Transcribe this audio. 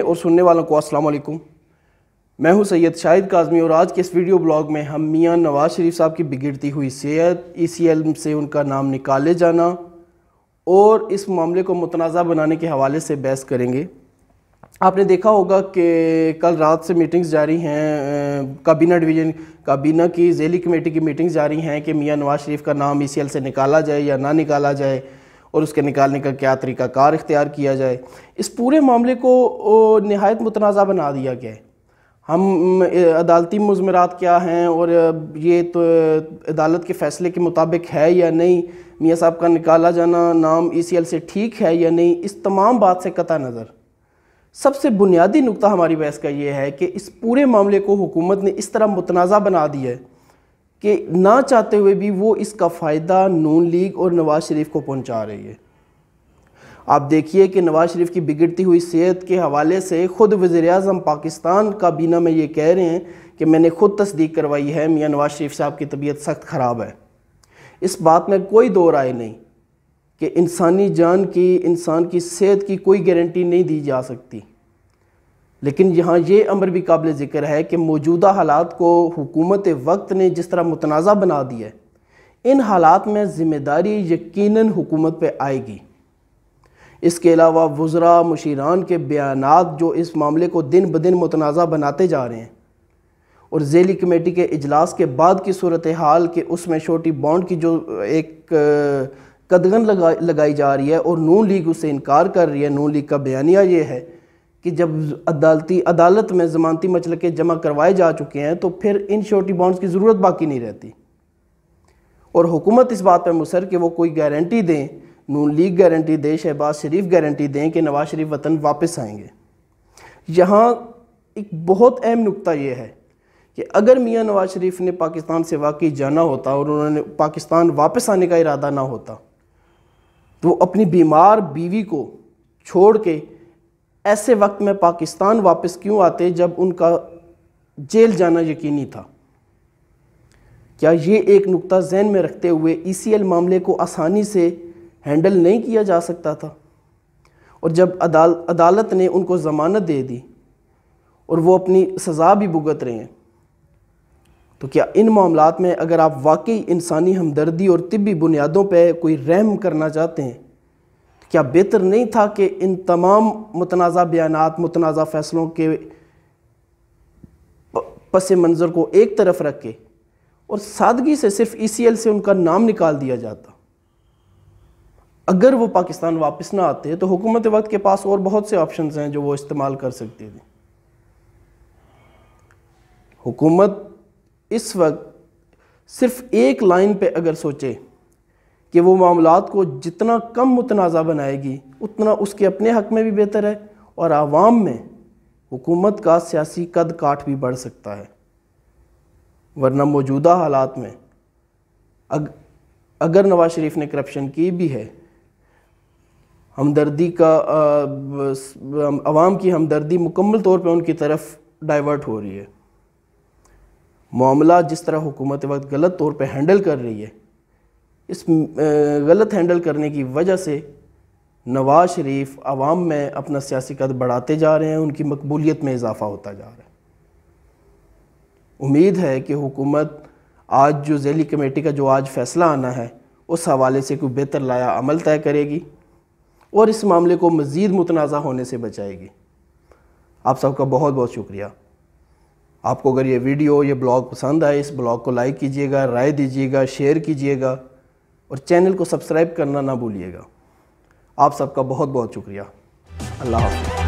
और सुनने वालों को अस्सलाम वालेकुम। मैं हूं सैयद शाहिद काज़मी और आज के इस वीडियो ब्लॉग में हम मियां नवाज शरीफ साहब की बिगड़ती हुई सेहत, ECL से उनका नाम निकाले जाना और इस मामले को मुतनाज़ा बनाने के हवाले से बहस करेंगे। आपने देखा होगा कि कल रात से मीटिंग्स जारी हैं, काबीना की ज़ेली कमेटी की मीटिंग्स जारी हैं कि मियां नवाज शरीफ का नाम ECL से निकाला जाए या ना निकाला जाए और उसके निकालने का क्या तरीक़ाकार इख्तियार किया जाए। इस पूरे मामले को नहायत मुतनाज़ा बना दिया गया है। हम अदालती मुज़मरात क्या हैं और ये तो अदालत के फ़ैसले के मुताबिक है या नहीं, मियां साहब का निकाला जाना नाम ECL से ठीक है या नहीं, इस तमाम बात से कता नज़र सबसे बुनियादी नुक्ता हमारी बहस का ये है कि इस पूरे मामले को हुकूमत ने इस तरह मुतनाज़ा बना दिया है कि ना चाहते हुए भी वो इसका फ़ायदा नून लीग और नवाज़ शरीफ को पहुंचा रही है। आप देखिए कि नवाज़ शरीफ की बिगड़ती हुई सेहत के हवाले से ख़ुद वज़ीर-ए-आज़म पाकिस्तान काबीना में ये कह रहे हैं कि मैंने ख़ुद तस्दीक करवाई है, मियां नवाज़ शरीफ साहब की तबीयत सख्त ख़राब है। इस बात में कोई दो राय नहीं कि इंसानी जान की, इंसान की सेहत की कोई गारंटी नहीं दी जा सकती, लेकिन यहाँ ये अमर भी काबिल ज़िक्र है कि मौजूदा हालात को हुकूमत वक्त ने जिस तरह मुतनाज़ा बना दिया है, इन हालात में ज़िम्मेदारी यकीनन हुकूमत पे आएगी। इसके अलावा वज़रा मुशीरान के बयानात जो इस मामले को दिन ब दिन मुतनाज़ा बनाते जा रहे हैं और ज़ेली कमेटी के इजलास के बाद की सूरत हाल के उसमें छोटी बॉन्ड की जो एक कदगन लगाई जा रही है और नून लीग उससे इनकार कर रही है। नून लीग का बयानिया ये है कि जब अदालत में ज़मानती मचलके जमा करवाए जा चुके हैं तो फिर इन छोटी बॉन्ड्स की ज़रूरत बाकी नहीं रहती और हुकूमत इस बात पर मुसर कि वो कोई गारंटी दें, नून लीग गारंटी दे, शहबाज शरीफ गारंटी दें कि नवाज़ शरीफ वतन वापस आएंगे। यहाँ एक बहुत अहम नुक्ता ये है कि अगर मियां नवाज़ शरीफ ने पाकिस्तान से वाकई जाना होता और उन्होंने पाकिस्तान वापस आने का इरादा ना होता तो वो अपनी बीमार बीवी को छोड़ के ऐसे वक्त में पाकिस्तान वापस क्यों आते जब उनका जेल जाना यकीनी था। क्या ये एक नुक्ता जहन में रखते हुए ECL मामले को आसानी से हैंडल नहीं किया जा सकता था? और जब अदालत ने उनको ज़मानत दे दी और वो अपनी सज़ा भी भुगत रहे हैं, तो क्या इन मामलात में अगर आप वाकई इंसानी हमदर्दी और तिब्बी बुनियादों पर कोई रहम करना चाहते हैं तो क्या बेहतर नहीं था कि इन तमाम मुतनाज़ा बयानात, मुतनाज़ा फ़ैसलों के पस मंज़र को एक तरफ रख के और सादगी से सिर्फ ECL से उनका नाम निकाल दिया जाता? अगर वो पाकिस्तान वापस ना आते तो हुकूमत वक्त के पास और बहुत से ऑप्शंस हैं जो वो इस्तेमाल कर सकती थी। हुकूमत इस वक्त सिर्फ एक लाइन पे अगर सोचे कि वो मामलात को जितना कम मुतनाज़ा बनाएगी उतना उसके अपने हक़ में भी बेहतर है और आवाम में हुकूमत का सियासी कद काठ भी बढ़ सकता है। वरना मौजूदा हालात में अगर नवाज़ शरीफ ने करप्शन की भी है, हमदर्दी का आवाम की हमदर्दी मुकम्मल तौर पे उनकी तरफ डाइवर्ट हो रही है। मामला जिस तरह हुकूमत वक्त गलत तौर पे हैंडल कर रही है, इस गलत हैंडल करने की वजह से नवाज़ शरीफ आवाम में अपना सियासी कद बढ़ाते जा रहे हैं, उनकी मकबूलियत में इजाफ़ा होता जा रहा है। उम्मीद है कि हुकूमत आज जो ज़ेली कमेटी का जो आज फ़ैसला आना है उस हवाले से कोई बेहतर लाया अमल तय करेगी और इस मामले को मज़ीद मुतनाज़ा होने से बचाएगी। आप सबका बहुत बहुत शुक्रिया। आपको अगर ये वीडियो, ये ब्लॉग पसंद आए, इस ब्लॉग को लाइक कीजिएगा, राय दीजिएगा, शेयर कीजिएगा और चैनल को सब्सक्राइब करना ना भूलिएगा। आप सबका बहुत बहुत शुक्रिया। अल्लाह हाफ़िज़।